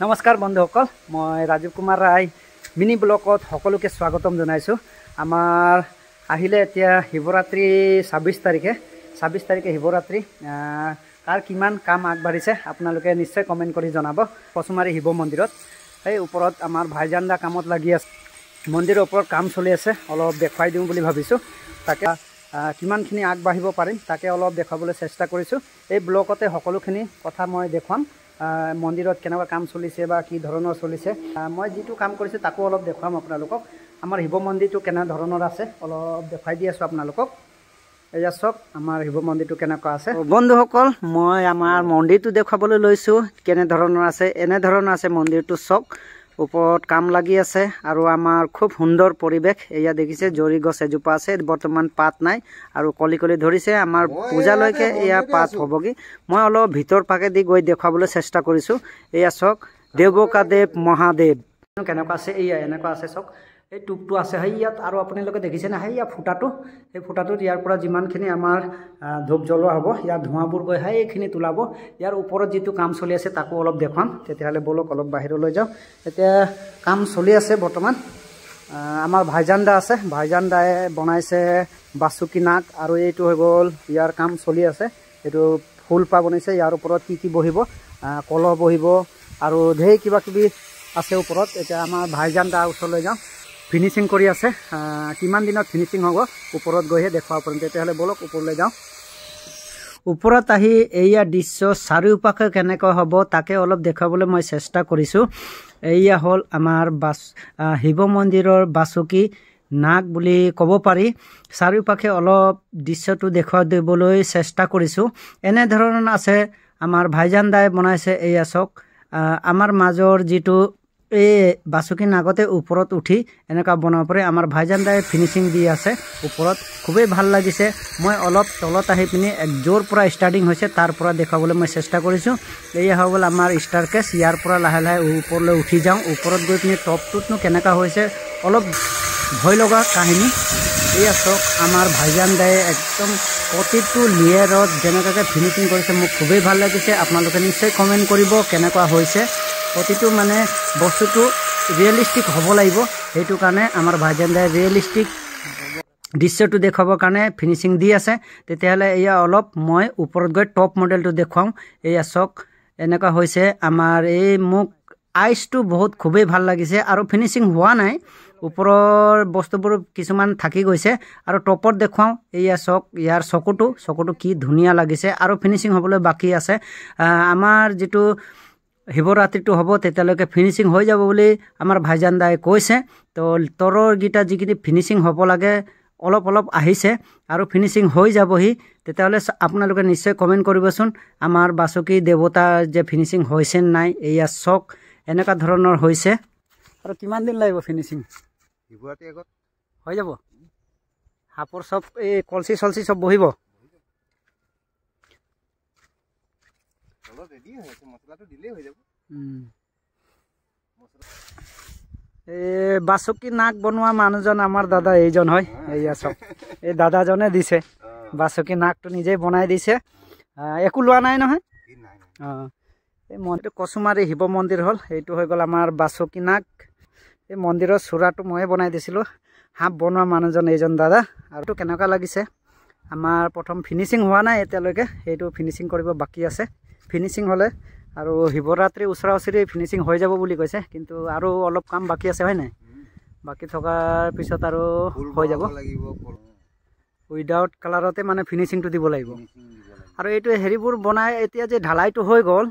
নমস্কাৰ বন্ধুসকল, মই ৰাজীৱ কুমাৰ ৰায় মিনি ব্লকত সকলোকে স্বাগতম জনাইছোঁ। আমাৰ আহিলে এতিয়া শিৱৰাত্ৰি 26 তাৰিখে শিৱৰাত্ৰি। তাৰ কিমান কাম আগবাঢ়িছে আপোনালোকে নিশ্চয় কমেণ্ট কৰি জনাব। কচুমাৰী শিৱ মন্দিৰত এই ওপৰত আমাৰ ভাইজান দা কামত লাগি আছে। মন্দিৰৰ ওপৰত কাম চলি আছে, অলপ দেখুৱাই দিওঁ বুলি ভাবিছোঁ। তাকে কিমানখিনি আগবাঢ়িব পাৰিম তাকে অলপ দেখাবলৈ চেষ্টা কৰিছোঁ। এই ব্লকতে সকলোখিনি কথা মই দেখুৱাম। মন্দিৰত কেনেকুৱা কাম চলিছে বা কি ধৰণৰ চলিছে, মই যিটো কাম কৰিছোঁ তাকো অলপ দেখুৱাম আপোনালোকক। আমাৰ শিৱ মন্দিৰটো কেনে ধৰণৰ আছে অলপ দেখুৱাই দি আছোঁ আপোনালোকক। এয়া চাওক আমাৰ শিৱ মন্দিৰটো কেনেকুৱা আছে। বন্ধুসকল, মই আমাৰ মন্দিৰটো দেখুৱাবলৈ লৈছোঁ কেনে ধৰণৰ আছে। এনেধৰণৰ আছে মন্দিৰটো চাওক, ওপৰত কাম লাগি আছে আৰু আমাৰ খুব সুন্দৰ পৰিৱেশ। এয়া দেখিছে জৰি গছ এজোপা আছে, বৰ্তমান পাত নাই আৰু কলি কলি ধৰিছে। আমাৰ পূজালৈকে এয়া পাত হ'বগৈ। মই অলপ ভিতৰ পাকেদি গৈ দেখুৱাবলৈ চেষ্টা কৰিছোঁ। এয়া চাওক দেৱকাদেৱ মহাদেৱ কেনেকুৱা আছে। এয়া এনেকুৱা আছে চাওক, এই টোপটো আছে সেই ইয়াত। আৰু আপোনালোকে দেখিছে না সেই ইয়াৰ ফুটাটো, সেই ফুটাটোত ইয়াৰ পৰা যিমানখিনি আমাৰ ধূপ জ্বলোৱা হ'ব, ইয়াৰ ধোঁৱাবোৰ গৈ সেইখিনিত ওলাব। ইয়াৰ ওপৰত যিটো কাম চলি আছে তাকো অলপ দেখুৱাম। তেতিয়াহ'লে ব'লক অলপ বাহিৰলৈ যাওঁ। এতিয়া কাম চলি আছে বৰ্তমান। আমাৰ ভাইজান দা আছে, ভাইজান দাই বনাইছে বাসুকী নাগ, আৰু এইটো হৈ গ'ল ইয়াৰ কাম চলি আছে। এইটো ফুলপা বনাইছে, ইয়াৰ ওপৰত কি বহিব, কলহ বহিব আৰু ঢেৰ কিবা কিবি আছে ওপৰত। এতিয়া আমাৰ ভাইজান দা ওচৰলৈ যাওঁ, ফিনিচিং কৰি আছে। কিমান দিনত ফিনিচিং হ'ব ওপৰত গৈহে দেখুৱাব পাৰিম। তেতিয়াহ'লে ব'লক ওপৰলৈ যাওঁ। ওপৰত আহি এয়া দৃশ্য চাৰিওপাশে কেনেকৈ হ'ব তাকে অলপ দেখুৱাবলৈ মই চেষ্টা কৰিছোঁ। এয়া হ'ল আমাৰ শিৱ মন্দিৰৰ বাসুকী নাগ বুলি ক'ব পাৰি। চাৰিওপাশে অলপ দৃশ্যটো দেখুৱাই দিবলৈ চেষ্টা কৰিছোঁ। এনেধৰণৰ আছে আমাৰ ভাইজান দাই বনাইছে। এয়া চাওক আমাৰ মাজৰ যিটো এই বাসুকী নাগতে ওপৰত উঠি এনেকুৱা বনাব পাৰে। আমাৰ ভাইজান দাই ফিনিচিং দি আছে ওপৰত, খুবেই ভাল লাগিছে। মই অলপ তলত আহি পিনি য'ৰ পৰা ষ্টাৰ্টিং হৈছে তাৰ পৰা দেখুৱাবলৈ মই চেষ্টা কৰিছোঁ। এয়া হৈ গ'ল আমাৰ ষ্টাৰ কেছ। ইয়াৰ পৰা লাহে লাহে ওপৰলৈ উঠি যাওঁ। ওপৰত গৈ পিনি টপটোতনো কেনেকুৱা হৈছে অলপ ভয় লগা কাহিনী। এয়া চাওক আমাৰ ভাইজান দাই একদম প্ৰতিটো লেয়াৰত যেনেকুৱাকৈ ফিনিচিং কৰিছে, মোক খুবেই ভাল লাগিছে। আপোনালোকে নিশ্চয় কমেণ্ট কৰিব কেনেকুৱা হৈছে। প্ৰতিটো মানে বস্তুটো ৰিয়েলিষ্টিক হ'ব লাগিব, সেইটো কাৰণে আমাৰ ভাইজান দাই ৰিয়েলিষ্টিক দৃশ্যটো দেখুৱাবৰ কাৰণে ফিনিচিং দি আছে। তেতিয়াহ'লে এয়া অলপ মই ওপৰত গৈ টপ মডেলটো দেখুৱাওঁ। এয়া চাওক এনেকুৱা হৈছে আমাৰ এই মোক আইচটো বহুত খুবেই ভাল লাগিছে আৰু ফিনিচিং হোৱা নাই। ওপৰৰ বস্তুবোৰ কিছুমান থাকি গৈছে আৰু টপত দেখুৱাওঁ। এয়া চাওক ইয়াৰ চকুটো কি ধুনীয়া লাগিছে আৰু ফিনিচিং হ'বলৈ বাকী আছে। আমাৰ যিটো শিৱৰাত্ৰিটো হ'ব তেতিয়ালৈকে ফিনিচিং হৈ যাব বুলি আমাৰ ভাইজান দাই কৈছে। তো তৰৰকেইটা যিখিনি ফিনিচিং হ'ব লাগে অলপ অলপ আহিছে আৰু ফিনিচিং হৈ যাবহি। তেতিয়াহ'লে আপোনালোকে নিশ্চয় কমেণ্ট কৰিবচোন আমাৰ বাসুকী দেৱতাৰ যে ফিনিচিং হৈছে নাই। এয়া চাওক এনেকুৱা ধৰণৰ হৈছে। আৰু কিমান দিন লাগিব ফিনিচিং? শিৱৰাত্ৰি আগত হৈ যাব। সাপৰ চব এই কলচি চলচি চব বহিব। এই বাসুকী নাগ বনোৱা মানুহজন আমাৰ দাদা এইজন হয়। এয়া চব এই দাদাজনে দিছে বাসুকী নাগটো, নিজেই বনাই দিছে, একো লোৱা নাই নহয়। এই মন্দিৰটো কচুমাৰী শিৱ মন্দিৰ হ'ল। এইটো হৈ গ'ল আমাৰ বাসুকী নাগ। এই মন্দিৰৰ চূড়াটো ময়ে বনাই দিছিলোঁ। সাপ বনোৱা মানুহজন এইজন দাদা। আৰু কেনেকুৱা লাগিছে, আমাৰ প্ৰথম ফিনিচিং হোৱা নাই এতিয়ালৈকে, সেইটো ফিনিচিং কৰিব বাকী আছে। ফিনিচিং হ'লে আৰু শিৱৰাত্ৰি ওচৰা ওচৰি ফিনিচিং হৈ যাব বুলি কৈছে, কিন্তু আৰু অলপ কাম বাকী আছে হয় নাই। বাকী থকাৰ পিছত আৰু হৈ যাব। উইদাউট কালাৰতে মানে ফিনিচিংটো দিব লাগিব। আৰু এইটো হেৰিবোৰ বনাই এতিয়া যে ঢালাইটো হৈ গ'ল,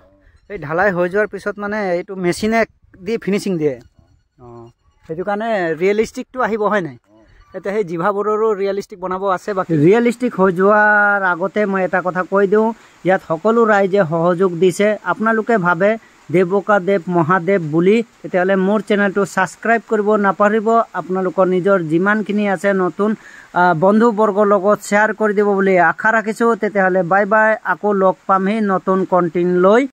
এই ঢালাই হৈ যোৱাৰ পিছত মানে এইটো মেচিনে দি ফিনিচিং দিয়ে। সেইটো কাৰণে ৰিয়েলিষ্টিকটো আহিব হয় নাই। এতিয়া সেই জিভাবোৰৰো ৰিয়েলিষ্টিক বনাব আছে বাকী। ৰিয়েলিষ্টিক হৈ যোৱাৰ আগতে মই এটা কথা কৈ দিওঁ, ইয়াত সকলো ৰাইজে সহযোগ দিছে। আপোনালোকে ভাবে দেৱকাদেৱ মহাদেৱ বুলি, তেতিয়াহ'লে মোৰ চেনেলটো ছাবস্ক্ৰাইব কৰিব নাপাহৰিব। আপোনালোকৰ নিজৰ যিমানখিনি আছে নতুন বন্ধুবৰ্গৰ লগত শ্বেয়াৰ কৰি দিব বুলি আশা ৰাখিছোঁ। তেতিয়াহ'লে বাই বাই, আকৌ লগ পামহি নতুন কণ্টেণ্ট লৈ।